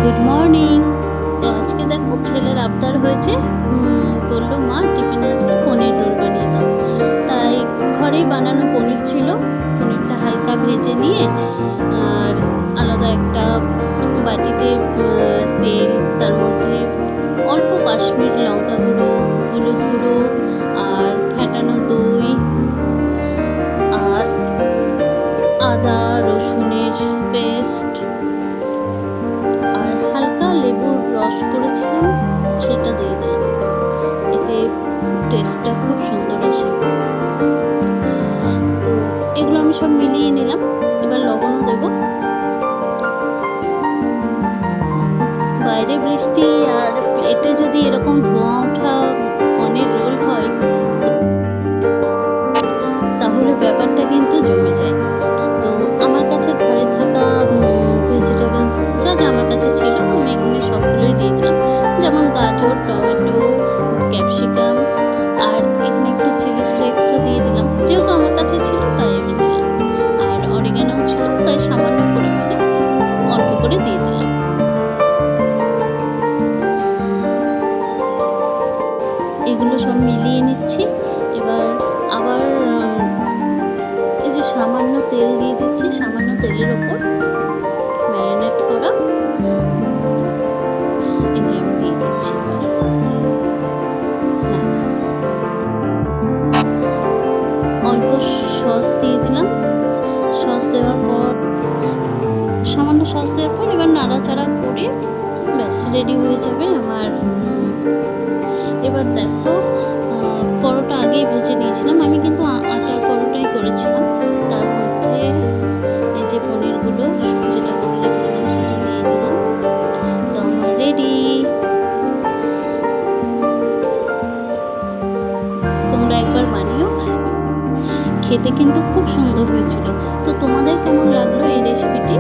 Good morning. তো আজকে দেখো ছেলের আবদার হয়েছে, বললো মা টিফিনে আজকে পনির রোল বানিয়ে দাও। তাই ঘরেই বানানো পনির ছিল, পনিরটা হালকা ভেজে নিয়ে আর আলাদা একটা বাটিতে তেল, তার মধ্যে অল্প কাশ্মীর লঙ্কা গুঁড়ো, হলুদ গুঁড়ো আর ফেটানো দই আর আদা রসুনের পেস্ট আর হালকা লেবুর রস করেছিলাম, সেটা দিয়ে দিলাম। এতে টেস্টটা খুব সুন্দর আসে। তো এগুলো আমি সব মিলিয়ে নিলাম, এবার লবণও দেব। বাইরে বৃষ্টি আর প্লেটে যদি এরকম ধোঁয়া ওঠা পনির রোল হয় তাহলে ব্যাপারটা কিন্তু জমে যায়। তো আমার কাছে ঘরে থাকা ভেজিটেবলস যা যা আমার কাছে ছিল আমি এখানে সবগুলোই দিয়ে দিলাম, যেমন গাজর, টমেটো, ক্যাপসিকাম আর এখানে একটু চিলি ফ্লেক্সও দিয়ে দিলাম, যেহেতু আমার কাছে ছিল তাই আমি দিলাম। আর অরিগানো ছিল তাই সামান্য পরিমাণে অল্প করে দিয়ে দিলাম। এগুলো সব মিলিয়ে নিচ্ছি। এবার আবার এই যে সামান্য তেল দিয়ে দিচ্ছি, সামান্য তেলের ওপর ম্যারিনেট করা এই যে আমি দিয়ে দিচ্ছি। হ্যাঁ, অল্প সস দিয়ে দিলাম। সস দেওয়ার পর সামান্য সস দেওয়ার পর এবার নাড়াচাড়া করে ব্যাস রেডি হয়ে যাবে আমার। এবার দেখো পরোটা আগেই ভেজে নিয়েছিলাম, আমি কিন্তু আটার পরোটাই করেছিলাম। তার মধ্যে এই যে পনিরগুলো যেটা করে রেখেছিলাম সেটা দিয়ে দিলাম। তো আমার রেডি। তোমরা একবার বানিও, খেতে কিন্তু খুব সুন্দর হয়েছিল। তো তোমাদের কেমন লাগলো এই রেসিপিটি